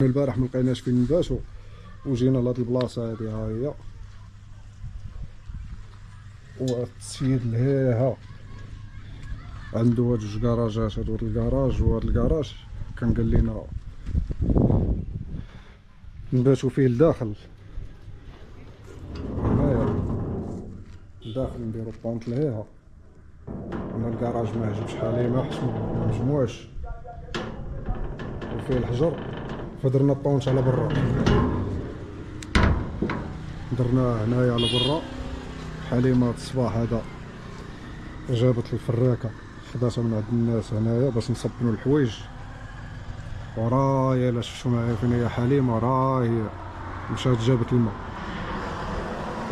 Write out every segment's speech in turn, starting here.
البارح ما لقيناش فين نباتو وجينا لهاد البلاصه هادي. ها هي والسيد لهيها عنده هاد جوج كراجات، هاد الكراج وهاد الكراج. كان قال لنا نباتو فيه لداخل هنايا لداخل، نديرو بونط لهيها. انا الكراج ما عجبش حاليا، حيت ما مجموعش وفيه الحجر، فدرنا الطونش على برا، درناه هنايا على برا. حليمة هاد الصباح هذا جابت الفراكه خداتها من عند الناس هنايا باش نصبنوا الحوايج، وراهي الا شفتو معايا فين هي حليمة، راهي مشات جابت الماء،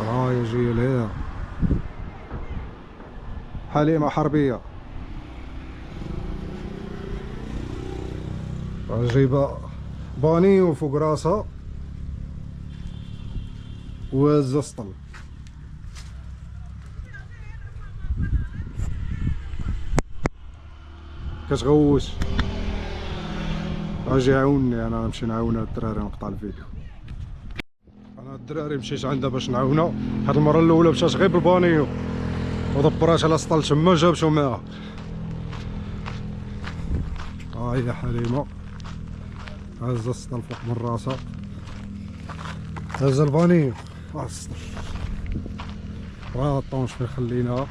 راهي جايه لهيها حليمة حربيه، جايبه بانيو فوق راسها وهازه سطل. كتغوت اجي عاوني، انا نمشي نعاون هاد الدراري نقطع الفيديو. انا الدراري مشيت عندها باش نعاونها. هاد المره الاولى مشات غير بالبانيو ودبرات على سطل تما جابتو معاها. ها هي حليمة هازه السطل فوق من راسها، هازه البانيو السطل، راه الطونش فين خليناها.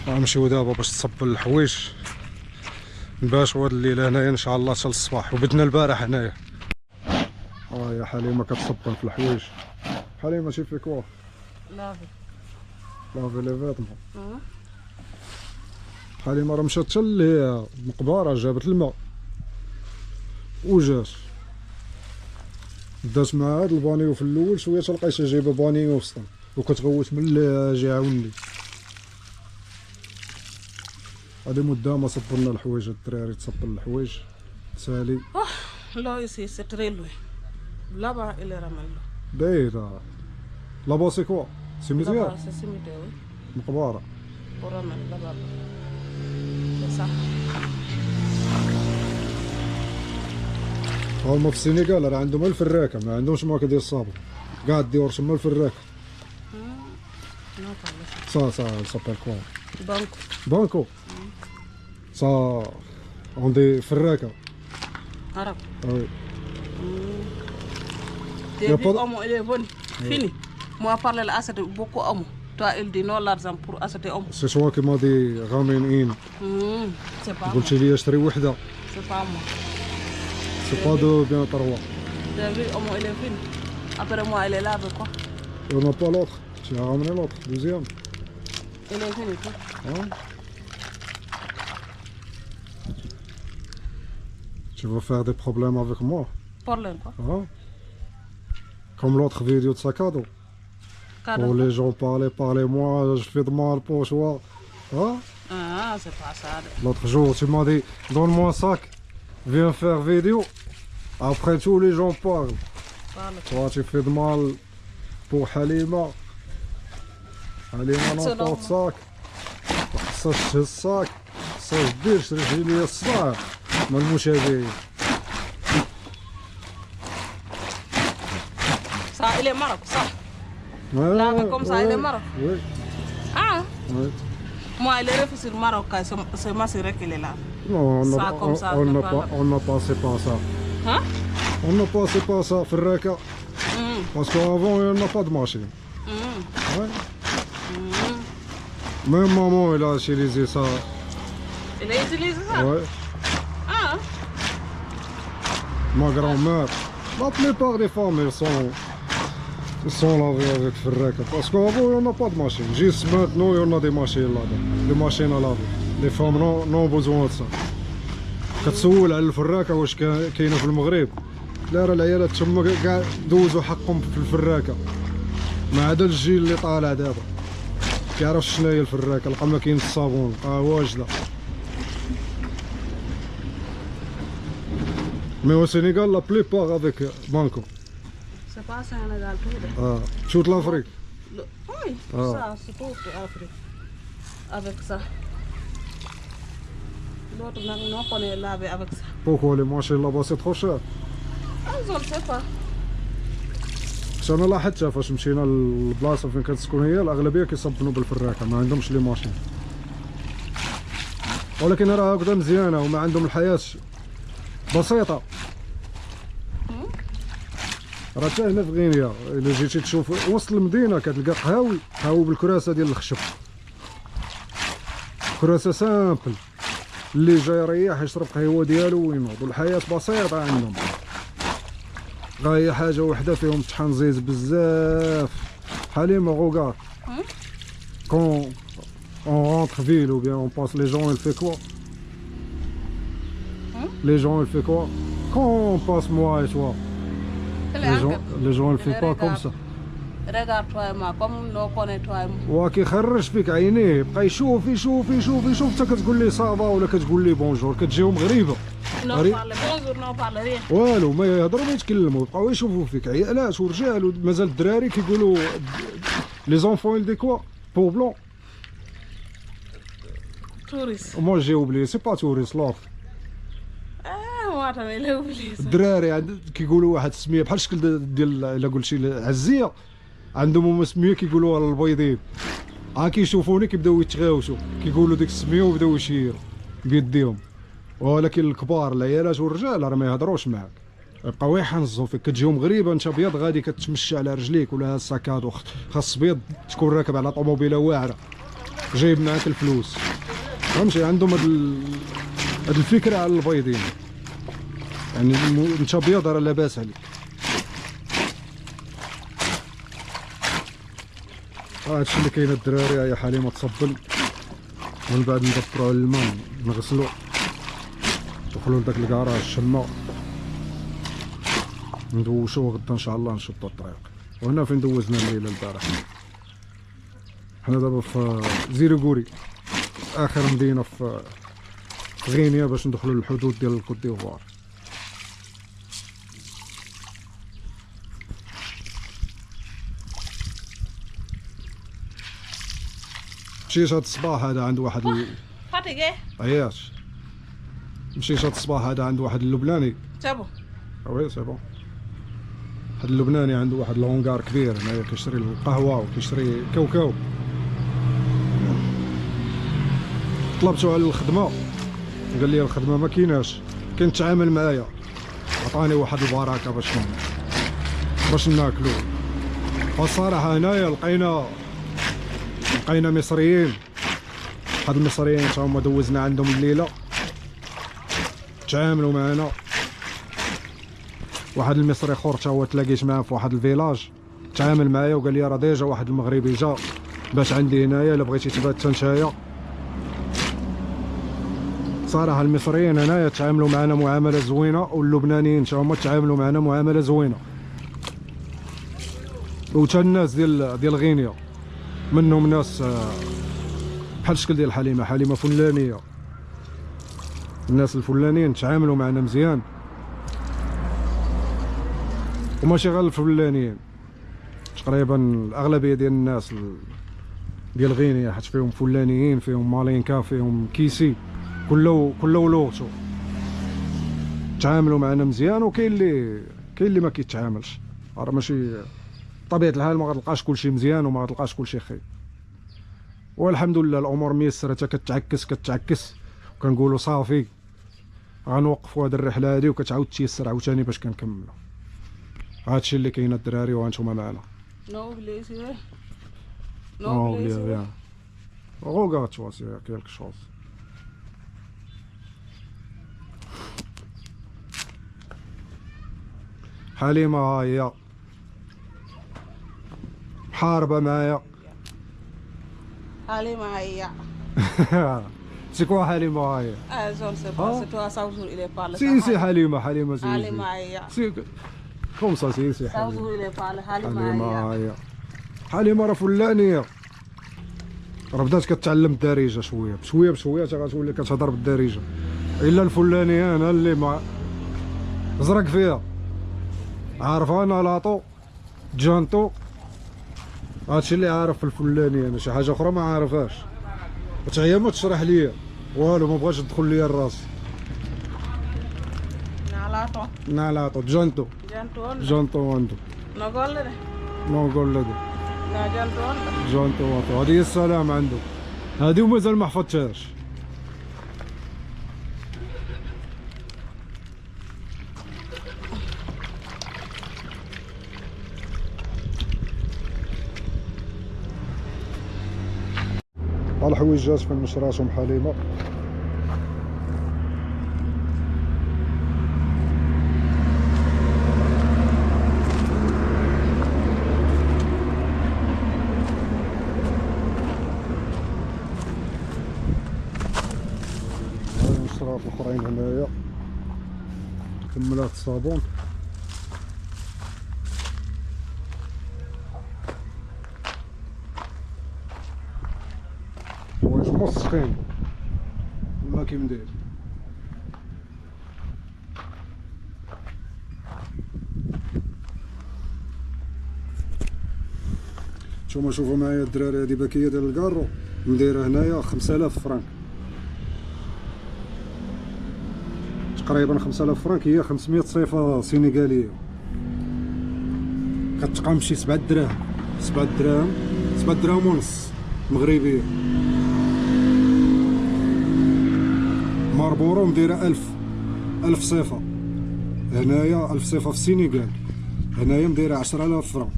غنمشيو دابا باش تصبن الحوايج باش هاد الليله هنايا ان شاء الله حتى الصباح. وبدنا البارح هنايا. ها هي حليمة كتصبن في الحوايج. حليمة شي في كوا لافي لي فيتمون. حليمة راه مشات حتى المقبره جابت الماء وجات دات مع هاد البانيو في الاول شويه، تلقيتها جايبه بانيو وسطن وكتغوت من جي عاوني. هادي مده ما صبرنا الحوايج، الدراري تصبن الحوايج سالي. Là ici c'est très loin. Là-bas il est ramène. بعيدة. لابا سي كوا سي Là-bas مزيان c'est cimetière, oui. مقبره. Pour ramener là-bas. C'est ça. هما في السنغال راه عندهم الفراكه، ما عندهمش ماركه ديال الصابون، كاع الديور تما الفراكه. Non, pas là. Ça s'appelle quoi? Banco. Banco. Ça on dit فراكه. Arabe. Oui. J'ai Y a vu pas de- homme, il est venu. Fini. Moi parler là acheter beaucoup homme. Toi il dit non l'argent pour acheter homme. سي شوا كيما دي غامين ان C'est pas moi. قلتي لي اشتري وحده، C'est pas moi. سي با دو بيان تروا. J'ai vu homme, il est venu. Après moi il est là avec quoi? On n'a pas l'autre. Tu as ramené l'autre, deuxième. Il est venu tout. Hein? Tu veux faire des problèmes avec moi? Parle quoi? Hein? Comme l'autre vidéo de Sakado. Pour les gens parler moi, je fais de mal pour toi. Hein? Ah, c'est pas ça. L'autre jour, tu m'as dit, donne-moi un sac, viens faire vidéo. Après, tous les gens parlent. Parle. Toi, tu fais de mal pour Halima. Halima C'est n'emporte sac. Ça, c'est le sac. Ça, je dis, je suis lié à ça. Mais le mouche est Ça, il est Maroc, ça. ouais, Là, mais comme ça, il est Maroc. Oui, Ah, oui. moi, il est refusé le Maroc, c'est ma sœur qui est là. Non, Ça, comme ça, on c'est n'a pas pas, là. on n'a passé pas ça. Hein? On n'a passé pas ça, Ferraka. Parce qu'avant, il n'y en a pas de machine. Ouais. Même maman, elle a utilisé ça. Il a utilisé ça? Ouais. Ah, Ma grand-mère. La plupart des femmes, ils sont lavées avec Ferraka. Parce qu'avant, il n'y en a pas de machine. Juste maintenant, il y en a des machines là-bas. Des machines à laver. Les femmes n'ont besoin de ça. كتسول على الفراكه واش كاينه في المغرب، لا راه العيالات تما كاع دوزوا حقهم في الفراكه، ما عدا الجيل اللي طالع دابا كيعرفش شنو هي الفراكه، لقى ما كاين الصابون لقاها واجده. مي او سينيغال لا بليبار افيك بانكو. c'est pas Sénégal tout. toute l'Afrique. Oui, Ah. ça, c'est tout l'Afrique. Avec ça. L'autre, non, on est lavé avec ça. Pourquoi les machines là-bas c'est trop cher? Ah, je ne sais pas. انا لاحظتها فاش مشينا للبلاصه فين كتسكن هي الاغلبيه كيصبنوا بالفراكه ما عندهمش لي ماشين، ولكن راه هكذا مزيانه وما عندهم الحياه بسيطه. راه حتى هنا في غينيا الا جيتي تشوف وسط المدينه كتلقى قهاوي بالكراسه ديال الخشب، كراسه سامبل اللي جاي يريح يشرب قهوه ديالو وينوض، والحياه بسيطه عندهم. هي حاجه وحده فيهم طحان زيت بزاف. حليمه غوغار كون on rentre ville ou bien on passe les gens il fait quoi? Les gens il fait quoi? Quand on passe moi et toi, les gens il fait pas comme ça. Regarde-toi et moi, comme nous connaissons toi et moi. وكيخرج فيك عينيه بقى يشوف يشوف يشوف يشوف حتى كتقول لي صافا ولا كتقول لي بونجور، كتجيهم غريبه. Non parle bonjour, non parle rien. والو ما يهضروا ما يتكلموا يبقاو يشوفوا فيك عيالات ورجال ومازال الدراري كيقولوا لي زونفون دي كوا بو بلون. Touriste. Moi j'ai oublié, c'est pas touriste l'autre. Ah, moi t'avais oublié ça. الدراري كيقولوا واحد السميه بحال الشكل ديال الا قلتي عزيه، عندهم هما سميه كيقولوها للبيضين. كيشوفوني كيبداو يتغاوشوا كيقولوا ديك السميه وبداو يشيروا بيديهم. ولكن الكبار العيالات والرجال راه ما يهضروش معاك، يبقاو يحنزوا فيك، كتجيهم غريبه انت بيض غادي كتمشى على رجليك ولا الساكادو، خاص بيض تكون راكب على طوموبيله واعره جايب معاك الفلوس. فهمتي عندهم هاد الفكره على البيضين، يعني انت بيض راه لاباس عليك. هادشي اللي كاين الدراري. يا حليمه تصبل ومن بعد ندبروا على الماء نغسلوا ندخلوا لداك الكراج الشمه ندوشوا غدا ان شاء الله نشدوا الطريق. وهنا فين دوزنا الليله البارح. حنا دابا في زيريغوري اخر مدينه في غينيا باش ندخلوا للحدود ديال الكوت ديفوار. مشيت هاد الصباح هذا عند واحد Fatigué? عياش. مشيت هاد الصباح هذا عند واحد اللبناني. C'est bon. وي سي بون. هاد اللبناني عنده واحد لونغار كبير هنايا كيشري القهوه وكيشري كاوكاو. طلبتو على الخدمه قال لي الخدمه ما كايناش، كاين التعامل معايا. عطاني واحد البركه باش ناكلو. والصراحه هنايا لقينا مصريين. هاد المصريين تا هما دوزنا عندهم الليله تعاملوا معنا. واحد المصري اخر تا هو تلاقيت معاه في واحد الفيلاج تعامل معايا وقال لي راه ديجا واحد المغربي جا باش عندي هنايا الا بغيتي تبات حتى نتايا. صراحه المصريين هنايا تعاملوا معنا معامله زوينه، واللبنانيين تا هما تعاملوا معنا معامله زوينه، وتا الناس ديال غينيا منهم ناس بحال الشكل ديال حليمه فلانيه. الناس الفلانيين تعاملوا معنا مزيان، وماشي غير الفلانيين، تقريبا الاغلبيه ديال الناس ديال غينيا حيت فيهم فلانيين فيهم مالينكا فيهم كيسي كله لوغتو تعاملوا معنا مزيان. وكاين اللي ما كيتعاملش، راه ماشي طبيعه الحال ما غتلقاش كلشي مزيان وما غتلقاش كلشي خير. والحمد لله الامور ميسره، حتى كتعكس وكنقولوا صافي غنوقفوا هذه الرحله هذه وكتعاود تيسر عاوتاني باش كنكملوا. هادشي اللي كاين الدراري وهانتوما معنا. Non, blessé. Non, rien. Regarde-toi, c'est quelque chose. حليمة هي حاربة معايا. Halima Aya. C'est quoi Halima هي؟ Ah, je ne sais pas, c'est toi, ça jour il est parlé. Si Halima si. Halima Aya. C'est comme ça si Ça Halima. jour il est parlé, Halima حليمة Aya. هي حليمة راه فلانية، راه بدات كتعلم الدارجة شوية بشوية حتى غتولي كتهضر بالدارجة. إلا الفلانية أنا اللي ما زرق فيها عارفة أنا لاطو جانتو، هادشي اللي عارف في الفلانية. أنا شي حاجة أخرى ما عارفهاش، حتى هي ما تشرح ليا والو ما بغاش تدخل ليا الراس. نعلاطو نعلاطو جانتو وانتو نقول له نقول له جانتو وانتو هذه السلام عنده. هذه ومازال ما حفظتهاش. الحويجات فين نشراتهم حليمه. النشرات الاخرين هنايا كملات الصابون. حوايج مسخين ما كيمدير. نتوما شوفوا معايا الدراري، هادي باكيه ديال الكارو مدايره هنايا 5000 فرانك تقريبا. 5000 فرانك هي 500 صيفه سينيغاليه، كتقام شي 7 دراهم 7 دراهم ونص مغربيه. ماربورو مديره 1000 صيفه هنايا، 1000 صيفه في السينيغال. هنايا مديره 10000 فرانك.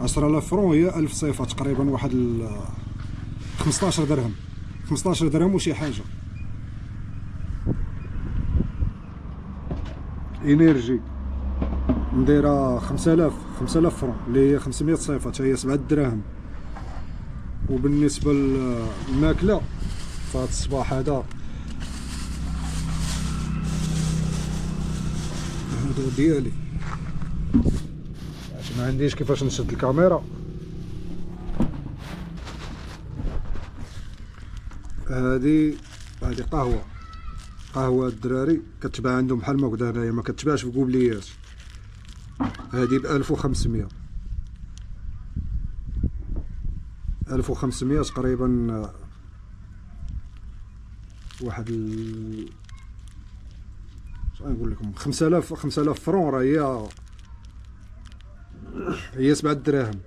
10000 فرانك هي 1000 صيفه تقريبا واحد 15 درهم 15 درهم وشي حاجه. انرجي مديره 5000 فرانك اللي هي 500 صيفه حتى هي 7 دراهم. وبالنسبه للماكله فهاد الصباح هذا هادو ديالي عشان ما عنديش كيفاش نشد الكاميرا. هادي قهوه الدراري كتباع عندهم بحال ما قلنا هنايا، ما كتباعش في كوبليات. هادي ب 1500 تقريبا. واحد نقول لكم 5000 فرون راه هي 7 دراهم،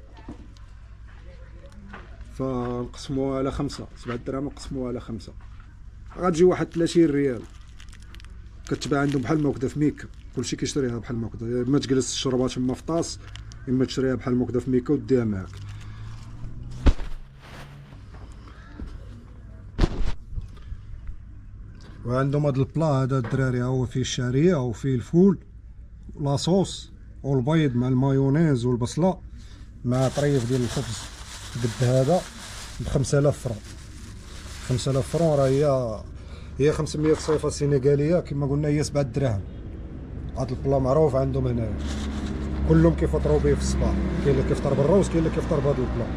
فنقسموها على 5. 7 دراهم نقسموها على 5 غتجي واحد 30 ريال. كتباع عندهم بحال ما هكذا في ميكا، كلشي كيشريها بحال ما هكذا. اما تجلس تشربها تما في طاس، اما تشريها بحال ما هكذا في ميكا وديها معاك. وعندهم هاد البلا هذا الدراري، هو فيه الشعريه وفيه الفول لاصوص والبيض مع المايونيز والبصله مع طريف ديال الخبز قد هذا ب 5000 فرنك. 5000 فرنك راه هي 500 صيفه سينيغاليه كما قلنا، هي 7 دراهم. هاد البلا معروف عندهم هنايا، كلهم كيفطروا به في الصباح. كاين اللي كيفطر بالروز، كاين اللي كيفطر بهاد البلا.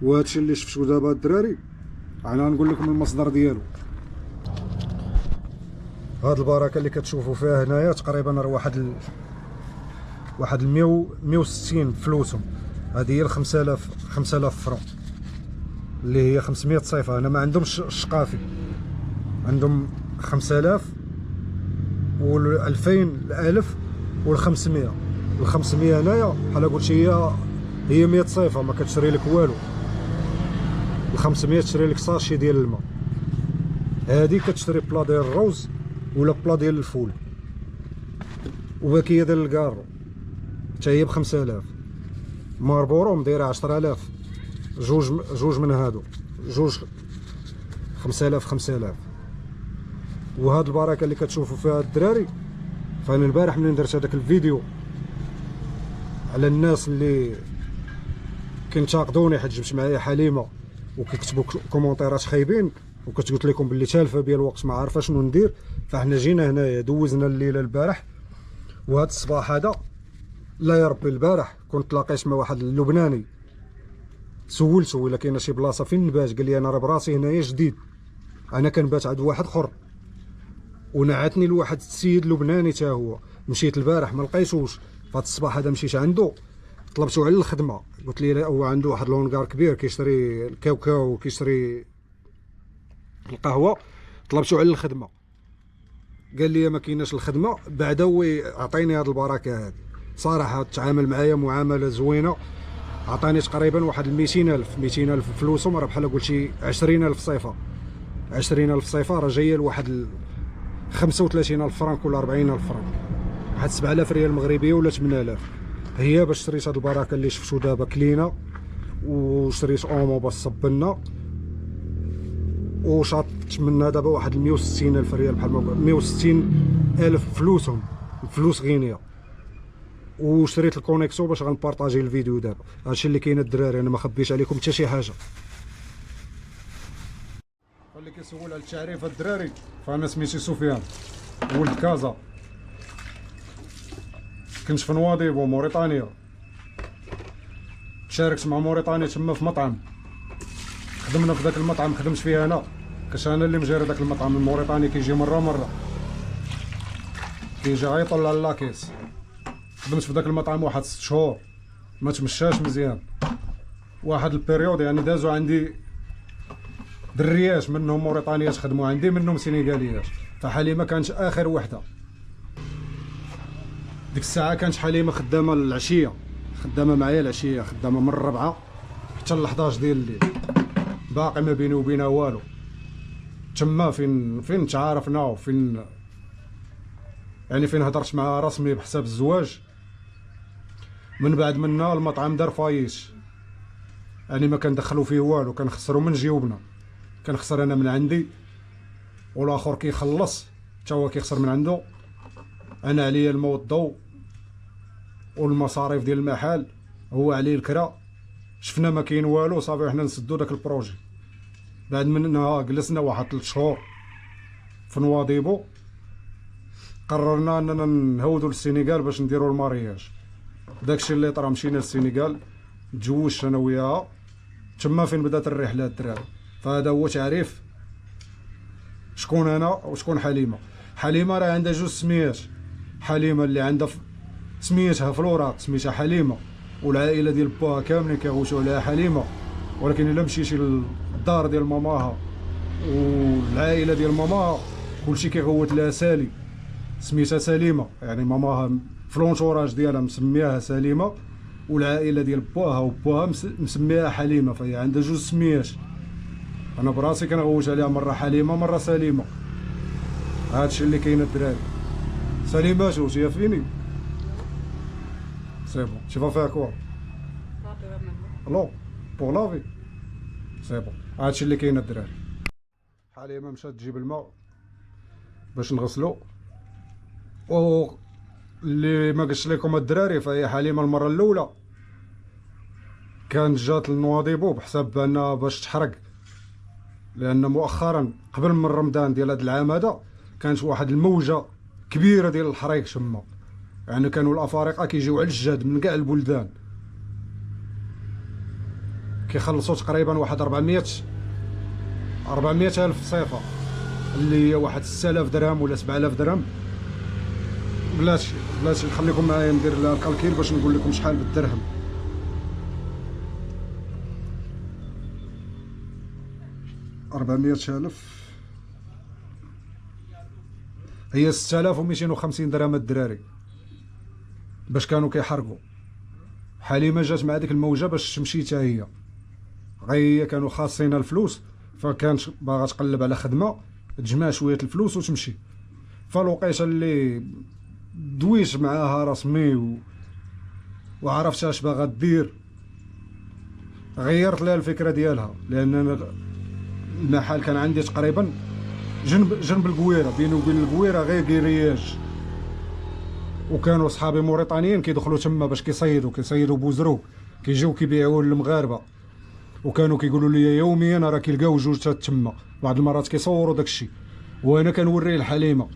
وهادشي اللي شفتو دابا الدراري انا نقول لكم المصدر ديالو. هاد البركه اللي كتشوفوا فيها هنايا تقريبا راه واحد 160 فلوسهم. هذه هي 5000 فرنك اللي هي 500 صيفه. انا ما عندهمش الشقافي، عندهم 5000 وال 2000 ل 1000 وال 500. ال 500 هنايا بحال قلتي هي 100 صيفه، ما كتشري لك والو. ال 500 تشري لك ساشي ديال الماء. هادي كتشري بلا ديال الروز ولا بلا ديال الفول. وباكيه ديال الكارو حتى هي ب 5000. ماربورو مدايره 10000. جوج من هادو، جوج 5000. وهاد البركه اللي كتشوفوا فيها الدراري، فانا البارح ملي درت هذاك الفيديو على الناس اللي كينتقدوني حيت جبت معايا حليمه وكيكتبوا كومونتيرات خايبين، وكنت قلت لكم باللي تالفه بيا الوقت ما عارفه شنو ندير. فاحنا جينا هنايا دوزنا الليله البارح، وهاد الصباح هذا لا يا ربي البارح كنت لاقيت مع واحد اللبناني. سولته الا كاينه شي بلاصه فين نبات، قال لي انا راه براسي هنايا جديد، انا كنبات عند واحد اخر. ونعتني لواحد السيد لبناني حتى هو. مشيت البارح ما لقيتوش، فهاد الصباح هذا مشيت عنده طلبتو على الخدمه، قلت لي هو عنده واحد لونغار كبير كيشري الكاوكاو وكيشري القهوه، طلبتو على الخدمه، قال لي ما كايناش الخدمه. بعدا هو عطيني هاد البركه هادي صراحه، تعامل معايا معامله زوينه، عطاني تقريبا واحد 200,000 فلوسهم، راه بحال قلت شي 20,000 صيفه. 20,000 صيفه راه جايه لواحد 35,000 فرانك ولا 40,000 فرانك، واحد 7,000 ريال مغربيه ولا 8,000. هي باش شريت هاد البركه اللي شفتو دابا كلينه، وشريت اومو باش صبنا، وشاطت منها دابا واحد 160,000 ريال بحال ما 160,000 فلوسهم، فلوس غينيه. وشريت الكونيكسيون باش غنبارطاجي الفيديو دابا. هادشي اللي كاين الدراري، انا ما خبيش عليكم حتى شي حاجه. اللي كيسول على التعريف الدراري، فانا سميتي سفيان، ولد كازا، كنت في نواضيبو موريتانيا، شاركت مع موريتانيا تما في مطعم، خدمنا في ذاك المطعم، خدمت فيه انا، كاش انا اللي مجاري ذاك المطعم الموريتاني، كيجي مره كيجي غيطلع لاكيس. خدمت في ذاك المطعم واحد 6 شهور، ما تمشاش مزيان. واحد البيريود يعني دازو عندي دريات، منهم موريتانيات خدموا عندي، منهم سينيغاليات. فحليمه كانت اخر وحده. ديك الساعه كانت حليمه خدامه العشيه، خدامه معايا العشيه، خدامه من 4 حتى ل 11 ديال الليل، باقي ما بيني وبينها والو. تما فين تعارفنا، وفين يعني فين هضرت معها رسمي بحساب الزواج. من بعد منا المطعم دار فايش، يعني ما كندخلو فيه والو، كنخسرو من جيوبنا، كنخسر انا من عندي، والاخر كيخلص حتى هو كيخسر من عنده. انا عليا الماء والضو والمصاريف ديال المحل، هو عليه الكرا. شفنا ما كاين والو، صافي حنا نسدو داك البروجي. بعد منها جلسنا واحد 3 شهور في نواضيبو، قررنا اننا نهودو للسينيغال باش نديرو المارياج. داكشي اللي طرا مشينا للسينيغال، تزوجت انا وياها، تما فين بدات الرحله الدراري. فهذا هو تعريف شكون انا وشكون حليمه. حليمه راه عندها 2 سميات، حليمه اللي عندها سميتها في الوراق سميتها حليمه، والعائله ديال باها كاملين كيغوتوا عليها حليمه. ولكن الا مشيتي للدار ديال ماماها والعائله ديال ماماها، كلشي كيغوت لها سالي، سميتها سليمه. يعني ماماها في لونتوراج ديالها مسمياها سليمه، والعائله ديال باها وباها مسمياها حليمه. فهي عندها 2 سميات. انا براسي كنغوت عليها مره حليمه مره سليمه. هادشي اللي كاين الدراري. سليمه شو هي فيني سي بون، tu vas faire quoi الو بور لافي سي بون. هادشي اللي كاين الدراري. حليمه مشات تجيب الماء باش نغسلو. و اللي ما قلتش لكم الدراري، فهي حليمه المره الاولى كانت جات لنواضيبو بحساب انها باش تحرق، لان مؤخرا قبل من رمضان ديال هذا العام هذا كانت واحد الموجه كبيره ديال الحريق تما. يعني كانوا الافارقه كيجيو على الجاد من كاع البلدان، كيخلصوا تقريبا واحد 400 الف صيفه، اللي هي واحد 6000 درهم ولا 7000 درهم. بلاتي نخليكم معايا ندير لها الكالكيل باش نقول لكم شحال بالدرهم. 400,000 هي 6250 درهم الدراري باش كانوا كيحرقوا. حليمه جات مع ديك الموجه باش تمشي حتى هي، غير كانوا خاصين الفلوس، فكانت باغا تقلب على خدمه تجمع شويه الفلوس وتمشي. فالوقيته اللي دويت معاها رسمي وعرفت اش باغا دير، غيرت لها الفكره ديالها. لان انا المحل كان عندي تقريبا جنب القويره، بيني وبين القويره غير كيرياج، وكانوا صحابي موريتانيين كيدخلوا تما باش كيصيدوا بوزروك، كيجيو كيبيعوه للمغاربه. وكانوا كيقولوا لي يوميا راه كيلقاو 2 تما، بعض المرات كيصوروا داكشي، وانا كنوريه الحليمه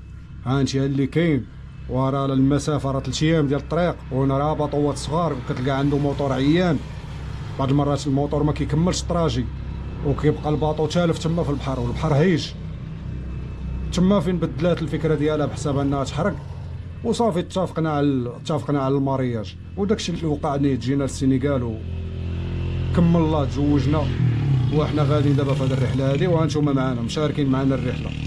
ها انت اللي كاين. وراه المسافه راه 3 ايام ديال الطريق، وانا راه باطوات صغار، وكتلقى عنده موتور عيان، بعض المرات الموتور ما كيكملش الطراجي، وكيبقى الباطو تالف تما في البحر، والبحر هيج. تما فين بدلات الفكره ديالها بحساب انها تحرق، وصافي اتفقنا على المارياج، وداكشي اللي وقع نيت جينا للسينيغال وكمل الله تزوجنا، وحنا غاديين دابا في هذه الرحله هذه، وهانتوما معنا مشاركين معنا الرحله.